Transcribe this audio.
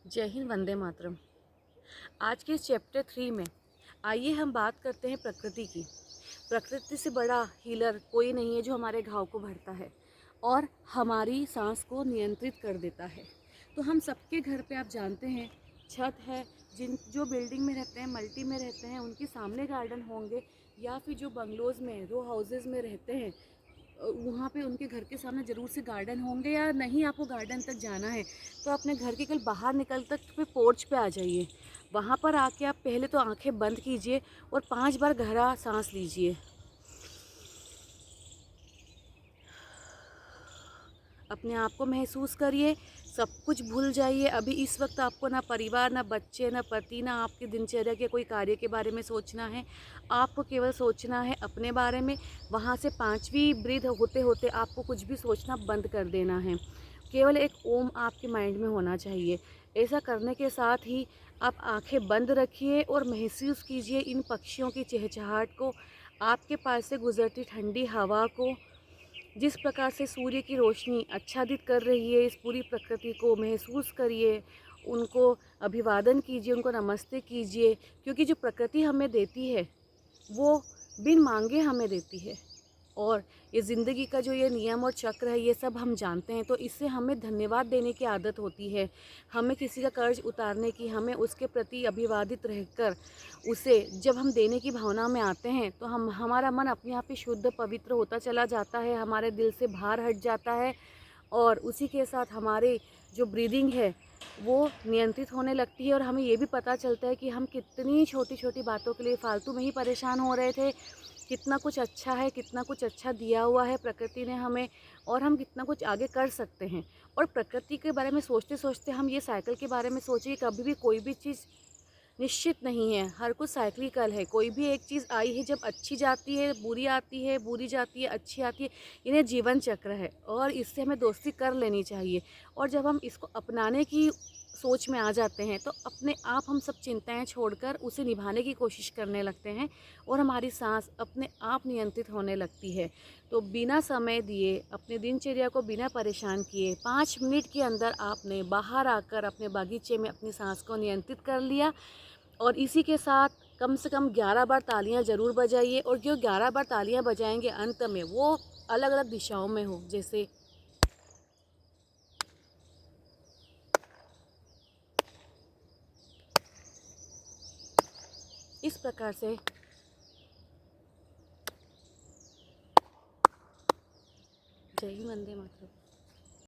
जय हिंद, वंदे मातरम। आज के चैप्टर 3 में आइए हम बात करते हैं प्रकृति की। प्रकृति से बड़ा हीलर कोई नहीं है जो हमारे घाव को भरता है और हमारी सांस को नियंत्रित कर देता है। तो हम सबके घर पे आप जानते हैं छत है, जो बिल्डिंग में रहते हैं, मल्टी में रहते हैं, उनके सामने गार्डन होंगे, या फिर जो बंगलोज़ में रो हाउसेज़ में रहते हैं वहाँ पे उनके घर के सामने ज़रूर से गार्डन होंगे। या नहीं आपको गार्डन तक जाना है तो अपने घर के कल बाहर निकल तक पे पोर्च पे आ जाइए। वहाँ पर आके आप पहले तो आंखें बंद कीजिए और 5 बार गहरा सांस लीजिए। अपने आप को महसूस करिए, सब कुछ भूल जाइए। अभी इस वक्त आपको ना परिवार, ना बच्चे, ना पति, ना आपकी दिनचर्या के कोई कार्य के बारे में सोचना है। आपको केवल सोचना है अपने बारे में। वहाँ से 5वीं ब्रीथ होते होते आपको कुछ भी सोचना बंद कर देना है। केवल एक ओम आपके माइंड में होना चाहिए। ऐसा करने के साथ ही आप आंखें बंद रखिए और महसूस कीजिए इन पक्षियों की चहचहाहट को, आपके पास से गुजरती ठंडी हवा को। जिस प्रकार से सूर्य की रोशनी आच्छादित कर रही है इस पूरी प्रकृति को, महसूस करिए, उनको अभिवादन कीजिए, उनको नमस्ते कीजिए। क्योंकि जो प्रकृति हमें देती है वो बिन मांगे हमें देती है। और ये ज़िंदगी का जो ये नियम और चक्र है ये सब हम जानते हैं, तो इससे हमें धन्यवाद देने की आदत होती है। हमें किसी का कर्ज उतारने की, हमें उसके प्रति अभिवादित रहकर उसे जब हम देने की भावना में आते हैं तो हमारा मन अपने आप ही शुद्ध पवित्र होता चला जाता है, हमारे दिल से भार हट जाता है और उसी के साथ हमारे जो ब्रीदिंग है वो नियंत्रित होने लगती है। और हमें ये भी पता चलता है कि हम कितनी छोटी छोटी बातों के लिए फालतू में ही परेशान हो रहे थे, कितना कुछ अच्छा है, कितना कुछ अच्छा दिया हुआ है प्रकृति ने हमें, और हम कितना कुछ आगे कर सकते हैं। और प्रकृति के बारे में सोचते सोचते हम ये साइकिल के बारे में सोचिए, कभी भी कोई भी चीज़ निश्चित नहीं है, हर कुछ साइक्लिकल है। कोई भी एक चीज़ आई है, जब अच्छी जाती है बुरी आती है, बुरी जाती है अच्छी आती है। इन्हें जीवन चक्र है और इससे हमें दोस्ती कर लेनी चाहिए। और जब हम इसको अपनाने की सोच में आ जाते हैं तो अपने आप हम सब चिंताएं छोड़कर उसे निभाने की कोशिश करने लगते हैं और हमारी सांस अपने आप नियंत्रित होने लगती है। तो बिना समय दिए, अपने दिनचर्या को बिना परेशान किए, 5 मिनट के अंदर आपने बाहर आकर अपने बागीचे में अपनी सांस को नियंत्रित कर लिया। और इसी के साथ कम से कम 11 बार तालियां ज़रूर बजाइए। और जो 11 बार तालियां बजाएंगे अंत में वो अलग अलग दिशाओं में हो, जैसे इस प्रकार से। जय हिंद, वंदे मातरम।